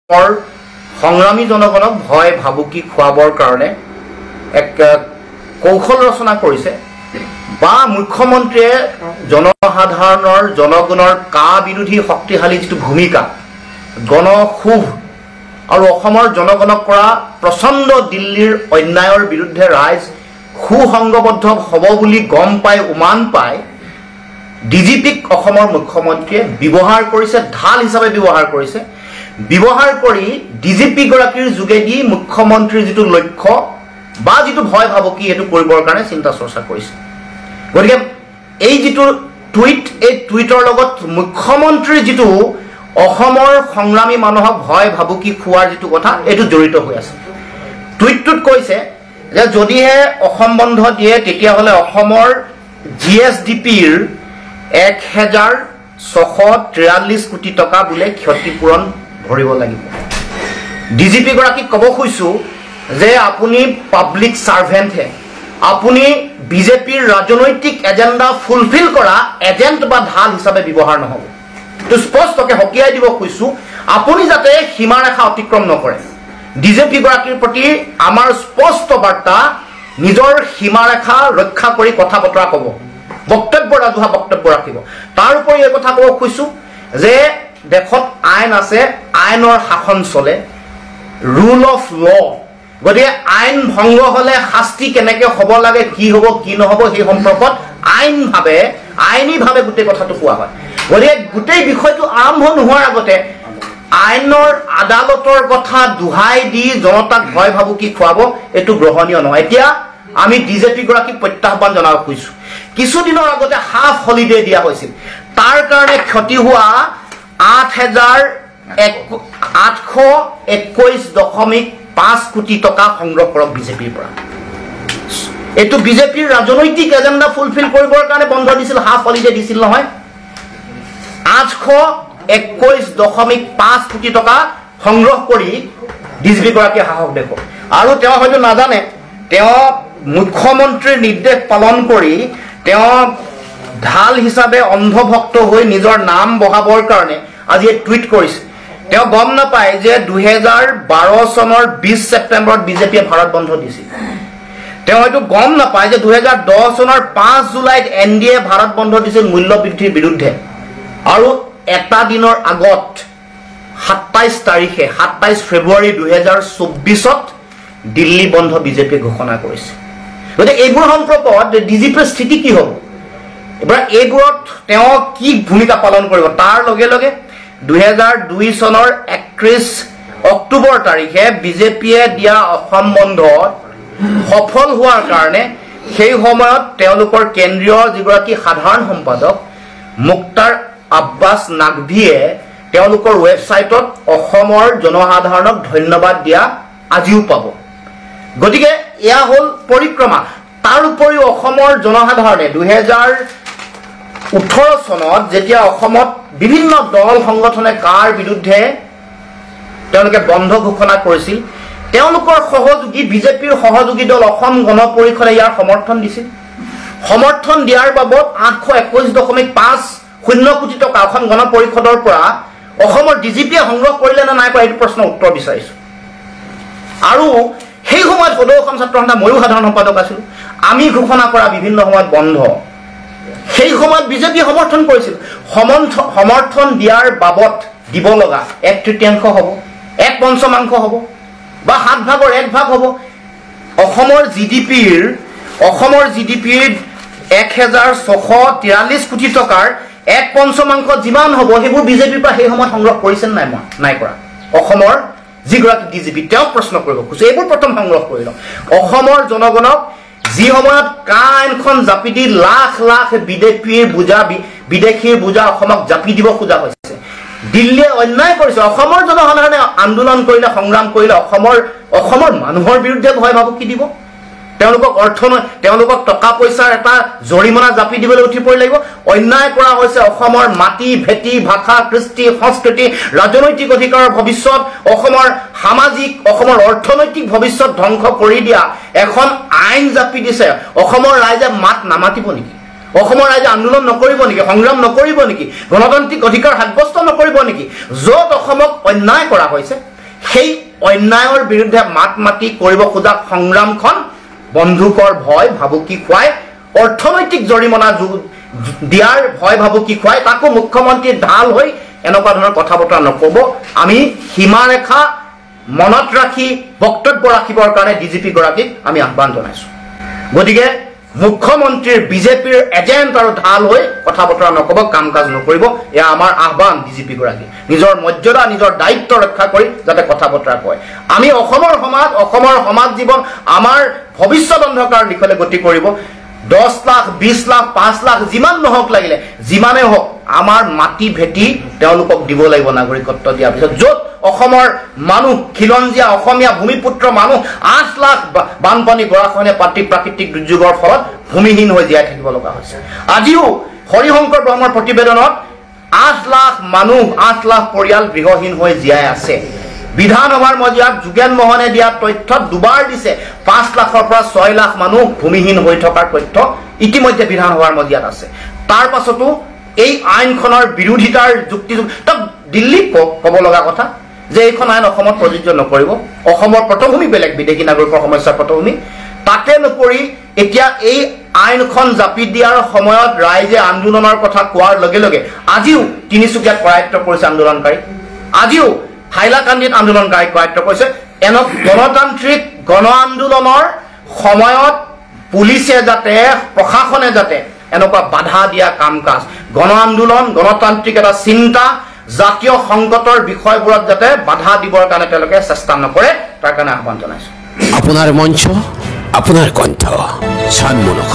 সংগ্ৰামী জনগণক ভয় ভাবুকি খুৱাবৰ কাৰণে এক কৌশল ৰচনা কৰিছে বা মুখ্যমন্ত্ৰীয়ে জনসাধাৰণৰ জনগণৰ কা বিৰোধী শক্তিশালী যিটো ভূমিকা গণক্ষোভ আৰু অসমৰ জনগণক কৰা প্ৰচণ্ড দিল্লীৰ অন্যায়ৰ বিৰুদ্ধে ৰাইজ সুসংগবদ্ধ হ'ব বুলি গম পাই উমান পাই ডিজিপিক অসমৰ মুখ্যমন্ত্ৰীয়ে ব্যৱহাৰ কৰিছে, ঢাল হিচাপে ব্যৱহাৰ কৰি ডিজিপি গৰাকীৰ যোগেদি মুখ্যমন্ত্ৰীৰ যিটো লক্ষ্য বা যিটো ভয় ভাবুকি এইটো কৰিবৰ কাৰণে চিন্তা চৰ্চা কৰিছে। গতিকে এই যিটো টুইট, এই টুইটৰ লগত মুখ্যমন্ত্ৰীৰ যিটো অসমৰ সংগ্ৰামী মানুহক ভয় ভাবুকি খোৱাৰ যিটো কথা এইটো জড়িত হৈ আছে। টুইটটোত কৈছে যে যদিহে অসম বন্ধ দিয়ে তেতিয়াহ'লে অসমৰ GSDPৰ ১,৬৪৩ কোটি টকা বোলে ক্ষতিপূৰণ ভৰিব লাগিব। ডিজিপি গৰাকীক ক'ব খুজিছোঁ যে আপুনি পাব্লিক ছাৰ্ভেণ্টহে, আপুনি বিজেপিৰ ৰাজনৈতিক এজেণ্ডা ফুলফিল কৰা এজেণ্ট বা ঢাল হিচাপে ব্যৱহাৰ নহ'ব। এইটো স্পষ্টকৈ সকীয়াই দিব খুজিছোঁ, আপুনি যাতে সীমাৰেখা অতিক্ৰম নকৰে। ডিজিপি গৰাকীৰ প্ৰতি আমাৰ স্পষ্ট বাৰ্তা, নিজৰ সীমাৰেখা ৰক্ষা কৰি কথা বতৰা ক'ব, বক্তব্য ৰাজহুৱা বক্তব্য ৰাখিব। তাৰ উপৰি এই কথা ক'ব খুজিছোঁ যে দেশত আইন আছে, আইনৰ শাসন চলে, ৰুল অফ ল। গতিকে আইন ভংগ হ'লে শাস্তি কেনেকৈ হ'ব লাগে, কি হ'ব কি নহ'ব সেই সম্পৰ্কত আইনীভাৱে গোটেই কথাটো কোৱা হয়। গতিকে গোটেই বিষয়টো আৰম্ভ নোহোৱাৰ আগতে আইনৰ আদালতৰ কথা দোহাই দি জনতাক ভয় ভাবুকি খুৱাব এইটো গ্ৰহণীয় নহয়। এতিয়া আমি ডিজিপি গৰাকীক প্ৰত্যাহ্বান জনাব খুজিছোঁ। কিছুদিনৰ আগতে হাফ হলিডে দিয়া হৈছিল, তাৰ কাৰণে ক্ষতি হোৱা ৮,৮21.৫ কোটি টকা সংগ্ৰহ কৰক বিজেপিৰ পৰা। এইটো বিজেপিৰ ৰাজনৈতিক এজেণ্ডা ফুলফিল কৰিবৰ কাৰণে বন্ধ দিছিল, হাফ হলিডে দিছিল নহয়। ৮21.৫ কোটি টকা সংগ্ৰহ কৰি ডিজিপি গৰাকীয়ে সাহস দেখুৱাওক। আৰু তেওঁ হয়তো নাজানে, তেওঁ মুখ্যমন্ত্ৰীৰ নিৰ্দেশ পালন কৰি তেওঁ ঢাল হিচাপে অন্ধভক্ত হৈ নিজৰ নাম বঢ়াবৰ কাৰণে আজি এই টুইট কৰিছে। তেওঁ গম নাপায় যে ২০১২ চনৰ ২০ ছেপ্টেম্বৰত বিজেপিয়ে ভাৰত বন্ধ দিছিল। তেওঁ হয়তো গম নাপায় যে ২০১০ চনৰ ৫ জুলাইত NDA ভাৰত বন্ধ দিছিল মূল্য বৃদ্ধিৰ বিৰুদ্ধে। আৰু এটা দিনৰ আগত ২৭ ফেব্ৰুৱাৰী ২০২৪ত দিল্লী বন্ধ বিজেপিয়ে ঘোষণা কৰিছে। গতিকে এইবোৰ সম্পৰ্কত ডিজিপিৰ স্থিতি কি হ'ব, এবাৰ এইবোৰত তেওঁ কি ভূমিকা পালন কৰিব। তাৰ লগে লগে ২০০২ চনৰ ৩১ অক্টোবৰ তাৰিখে বিজেপিয়ে দিয়া অসম বন্ধ সফল হোৱাৰ কাৰণে সেই সময়ত তেওঁলোকৰ কেন্দ্ৰীয় যিগৰাকী সাধাৰণ সম্পাদক মুক্তাৰ আব্বাছ নাকভিয়ে তেওঁলোকৰ ৱেবছাইটত অসমৰ জনসাধাৰণক ধন্যবাদ দিয়া আজিও পাব। গতিকে এয়া হ'ল পৰিক্ৰমা। তাৰ উপৰিও অসমৰ জনসাধাৰণে ২০১৮ চনত যেতিয়া অসমত বিভিন্ন দল সংগঠনে কাৰ বিৰুদ্ধে তেওঁলোকে বন্ধ ঘোষণা কৰিছিল, তেওঁলোকৰ সহযোগী বিজেপিৰ সহযোগী দল অসম গণ পৰিষদে ইয়াৰ সমৰ্থন দিছিল। সমৰ্থন দিয়াৰ বাবদ ৮২.৫ কোটি টকা অসম গণ পৰিষদৰ পৰা অসমৰ ডিজিপিয়ে সংগ্ৰহ কৰিলে নে নাই কৰা এইটো প্ৰশ্নৰ উত্তৰ বিচাৰিছোঁ। আৰু সেই সময়ত সদৌ অসম ছাত্ৰ সন্থা, ময়ো সাধাৰণ সম্পাদক আছিলোঁ, আমি ঘোষণা কৰা বিভিন্ন সময়ত বন্ধ সেই সময়ত বিজেপিয়ে সমৰ্থন কৰিছিল। সমৰ্থন দিয়াৰ বাবদ দিব লগা ১/৩ হ'ব, ১/৫ হ'ব বা ৭ ভাগৰ ১ ভাগ হ'ব। অসমৰ GDPৰ ১,৬৪৩ কোটি টকাৰ ১/৫ যিমান হ'ব সেইবোৰ বিজেপিৰ পৰা সেই সময়ত সংগ্ৰহ কৰিছে নাই কৰা। অসমৰ যিগৰাকী ডিজিপি তেওঁক প্ৰশ্ন কৰিব খোজো, এইবোৰ প্ৰথম সংগ্ৰহ কৰি লওঁ। অসমৰ জনগণক যি সময়ত কা আইনখন জাপি দি লাখ লাখ বিদেশীৰ বোজা অসমক জাপি দিব খোজা হৈছে, দিল্লীয়ে অন্যায় কৰিছে, অসমৰ জনসাধাৰণে আন্দোলন কৰিলে, সংগ্ৰাম কৰিলে, অসমৰ মানুহৰ বিৰুদ্ধে ভয় ভাবুকি দিব, তেওঁলোকক টকা পইচাৰ এটা জৰিমনা জাপি দিবলৈ উঠি পৰি লাগিব। অন্যায় কৰা হৈছে অসমৰ মাটি ভেটি, ভাষা, কৃষ্টি, সংস্কৃতি, ৰাজনৈতিক অধিকাৰৰ ভৱিষ্যত, অসমৰ অৰ্থনৈতিক ভৱিষ্যত ধ্বংস কৰি দিয়া এখন আইন জাপি দিছে। অসমৰ ৰাইজে মাত নামাতিব নেকি? অসমৰ ৰাইজে আন্দোলন নকৰিব নেকি? সংগ্ৰাম নকৰিব নেকি? গণতান্ত্ৰিক অধিকাৰ সাব্যস্ত নকৰিব নেকি? য'ত অসমক অন্যায় কৰা হৈছে সেই অন্যায়ৰ বিৰুদ্ধে মাত মাতি কৰিব খোজা সংগ্ৰামখন বন্ধুকৰ ভয় ভাবুকি খুৱাই অৰ্থনৈতিক জৰিমনা দিয়াৰ ভয় ভাবুকি খুৱাই তাকো মুখ্যমন্ত্ৰীৰ ঢাল হৈ এনেকুৱা ধৰণৰ কথা বতৰা নক'ব আমি সীমাৰেখা মনত ৰাখি বক্তব্য ৰাখিবৰ কাৰণে ডিজিপি গৰাকীক আমি আহ্বান জনাইছোঁ গতিকে মুখ্যমন্ত্ৰীৰ বিজেপিৰ এজেণ্ট আৰু ঢাল হৈ কথা বতৰা নক'ব কাম কাজ নকৰিব এয়া আমাৰ আহ্বান ডিজিপি গৰাকী নিজৰ মৰ্যাদা নিজৰ দায়িত্ব ৰক্ষা কৰি যাতে কথা বতৰা কয় আমি অসমৰ সমাজ জীৱন আমাৰ ভৱিষ্যত অন্ধকাৰ দিশলৈ গতি কৰিব 10 লাখ 20 লাখ 5 লাখ যিমান নহওক লাগিলে যিমানে হওক আমাৰ মাটি ভেটি তেওঁলোকক দিব লাগিব নাগৰিকত্ব দিয়াৰ পিছত য'ত অসমৰ মানুহ খিলঞ্জীয়া অসমীয়া ভূমিপুত্ৰ মানুহ 8 লাখ বানপানী গৰাখহনীয়া প্ৰাকৃতিক দুৰ্যোগৰ ফলত ভূমিহীন হৈ জীয়াই থাকিব লগা হৈছে আজিও হৰিশংকৰ ব্ৰহ্মৰ প্ৰতিবেদনত 8 লাখ মানুহ 8 লাখ পৰিয়াল গৃহহীন হৈ জীয়াই আছে বিধানসভাৰ মজিয়াত যোগেন মোহনে দিয়া তথ্যত দুবাৰ দিছে 5 লাখৰ পৰা 6 লাখ মানুহ ভূমিহীন হৈ থকাৰ তথ্য ইতিমধ্যে বিধানসভাৰ মজিয়াত আছে তাৰ পাছতো এই আইনখনৰ বিৰোধিতাৰ যুক্তিযুক্ত দিল্লীক ক'ব লগা কথা যে এইখন আইন অসমত প্ৰযোজ্য নকৰিব অসমৰ পটভূমি বেলেগ বিদেশী নাগৰিকৰ সমস্যাৰ পটভূমি তাকে নকৰি এতিয়া এই আইনখন জাপি দিয়াৰ সময়ত ৰাইজে আন্দোলনৰ কথা কোৱাৰ লগে লগে আজিও তিনিচুকীয়াত কৰায়ত্ব কৰিছে আন্দোলনকাৰী আজিও হাইলাকান্দিত আন্দোলনকাৰীক কৰায়ত্ব কৰিছে এনক গণতান্ত্ৰিক গণ আন্দোলনৰ সময়ত পুলিচে যাতে প্ৰশাসনে যাতে এনেকুৱা বাধা দিয়া কাম কাজ গণ আন্দোলন গণতান্ত্ৰিক এটা চিন্তা জাতীয় সংকটৰ বিষয়বোৰত যাতে বাধা দিবৰ কাৰণে তেওঁলোকে চেষ্টা নকৰে তাৰ কাৰণে আহ্বান জনাইছো আপোনাৰ মঞ্চ আপোনাৰ কণ্ঠ চানমুখ